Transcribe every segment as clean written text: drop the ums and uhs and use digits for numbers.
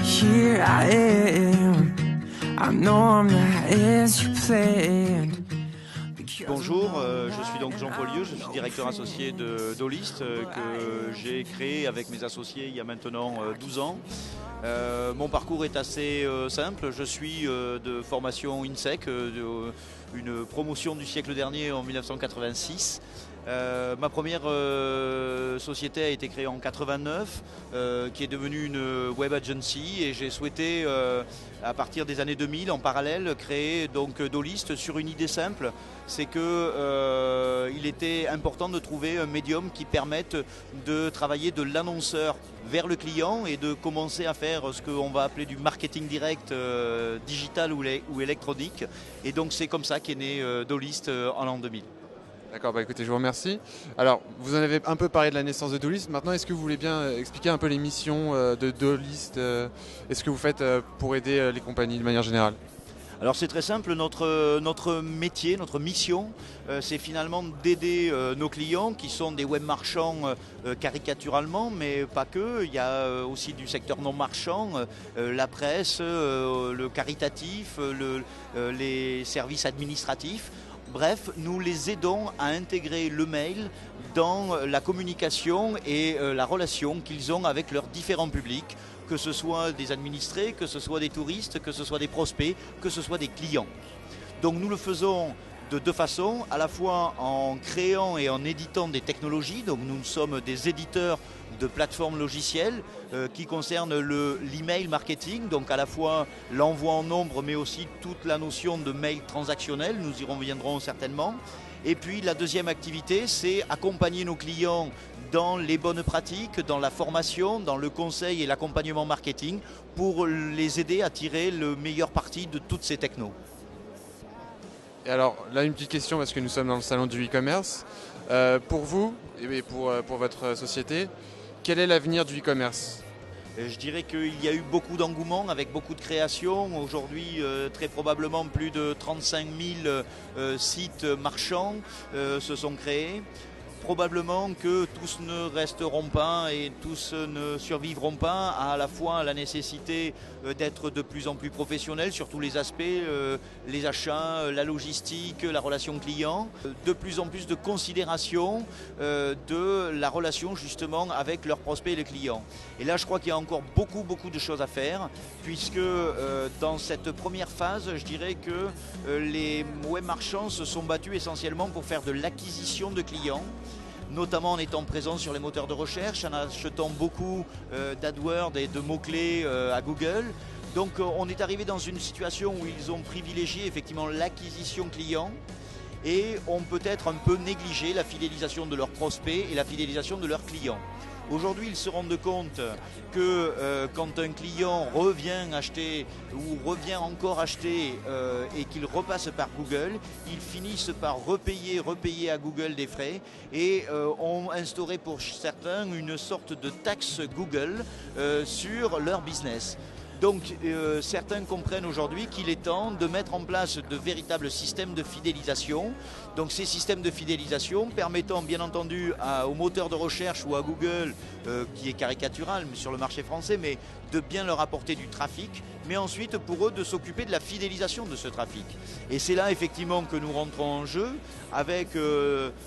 Here I am, I know I'm not as you planned. Bonjour, je suis donc Jean Polieux, je suis directeur associé de Dolist que j'ai créé avec mes associés il y a maintenant 12 ans. Mon parcours est assez simple, je suis de formation INSEC, une promotion du siècle dernier en 1986. Ma première société a été créée en 89, qui est devenue une web agency, et j'ai souhaité à partir des années 2000 en parallèle créer donc Dolist sur une idée simple, c'est que il était important de trouver un médium qui permette de travailler de l'annonceur vers le client et de commencer à faire ce qu'on va appeler du marketing direct digital ou électronique, et donc c'est comme ça qu'est né Dolist en l'an 2000. D'accord, bah écoutez, je vous remercie. Alors, vous en avez un peu parlé de la naissance de Dolist. Maintenant, est-ce que vous voulez bien expliquer un peu les missions de Dolist et ce que vous faites pour aider les compagnies de manière générale? Alors c'est très simple, notre métier, notre mission, c'est finalement d'aider nos clients qui sont des web marchands caricaturalement, mais pas que. Il y a aussi du secteur non marchand, la presse, le caritatif, les services administratifs. Bref, nous les aidons à intégrer le mail dans la communication et la relation qu'ils ont avec leurs différents publics, que ce soit des administrés, que ce soit des touristes, que ce soit des prospects, que ce soit des clients. Donc nous le faisons de deux façons, à la fois en créant et en éditant des technologies. Donc nous sommes des éditeurs de plateformes logicielles qui concernent l'email marketing, donc à la fois l'envoi en nombre mais aussi toute la notion de mail transactionnel, nous y reviendrons certainement. Et puis la deuxième activité, c'est accompagner nos clients dans les bonnes pratiques, dans la formation, dans le conseil et l'accompagnement marketing pour les aider à tirer le meilleur parti de toutes ces technos. Et alors, là, une petite question, parce que nous sommes dans le salon du e-commerce. Pour vous et pour votre société, quel est l'avenir du e-commerce ? Je dirais qu'il y a eu beaucoup d'engouement avec beaucoup de créations. Aujourd'hui, très probablement plus de 35 000 sites marchands se sont créés. Probablement que tous ne resteront pas et tous ne survivront pas à la fois à la nécessité d'être de plus en plus professionnels sur tous les aspects, les achats, la logistique, la relation client, de plus en plus de considération de la relation justement avec leurs prospects et les clients. Et là je crois qu'il y a encore beaucoup de choses à faire, puisque dans cette première phase, je dirais que les web marchands se sont battus essentiellement pour faire de l'acquisition de clients, notamment en étant présents sur les moteurs de recherche, en achetant beaucoup d'AdWords et de mots-clés à Google. Donc on est arrivé dans une situation où ils ont privilégié effectivement l'acquisition client et ont peut-être un peu négligé la fidélisation de leurs prospects et la fidélisation de leurs clients. Aujourd'hui, ils se rendent compte que quand un client revient acheter ou revient encore acheter et qu'il repasse par Google, ils finissent par repayer à Google des frais et ont instauré pour certains une sorte de taxe Google sur leur business. Donc certains comprennent aujourd'hui qu'il est temps de mettre en place de véritables systèmes de fidélisation. Donc ces systèmes de fidélisation permettant bien entendu au moteur de recherche ou à Google, qui est caricatural sur le marché français, mais de bien leur apporter du trafic, mais ensuite pour eux de s'occuper de la fidélisation de ce trafic. Et c'est là effectivement que nous rentrons en jeu avec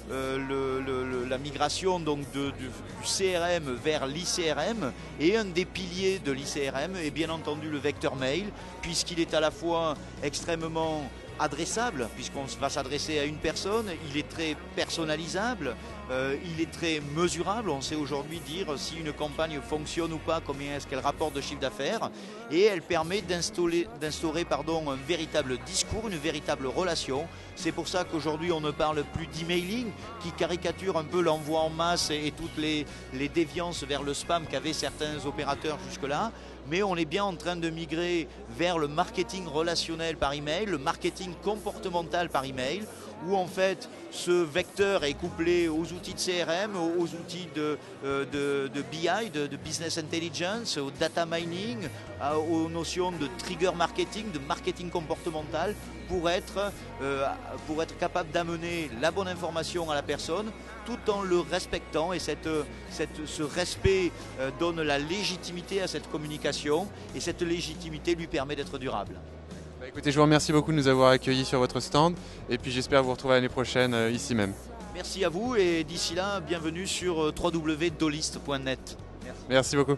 la migration donc du CRM vers l'ICRM, et un des piliers de l'ICRM est bien entendu le vecteur mail, puisqu'il est à la fois extrêmement adressable, puisqu'on va s'adresser à une personne, il est très personnalisable, il est très mesurable, on sait aujourd'hui dire si une campagne fonctionne ou pas, combien est-ce qu'elle rapporte de chiffre d'affaires, et elle permet d'instaurer un véritable discours, une véritable relation. C'est pour ça qu'aujourd'hui on ne parle plus d'emailing, qui caricature un peu l'envoi en masse et toutes les déviances vers le spam qu'avaient certains opérateurs jusque-là, mais on est bien en train de migrer vers le marketing relationnel par email, le marketing comportemental par email, où en fait ce vecteur est couplé aux outils de CRM, aux outils de BI, de Business Intelligence, au data mining, aux notions de trigger marketing, de marketing comportemental, pour être capable d'amener la bonne information à la personne tout en le respectant, et ce respect donne la légitimité à cette communication, et cette légitimité lui permet d'être durable. Bah, écoutez, je vous remercie beaucoup de nous avoir accueillis sur votre stand, et puis j'espère vous retrouver l'année prochaine ici même. Merci à vous, et d'ici là, bienvenue sur www.dolist.net. Merci beaucoup.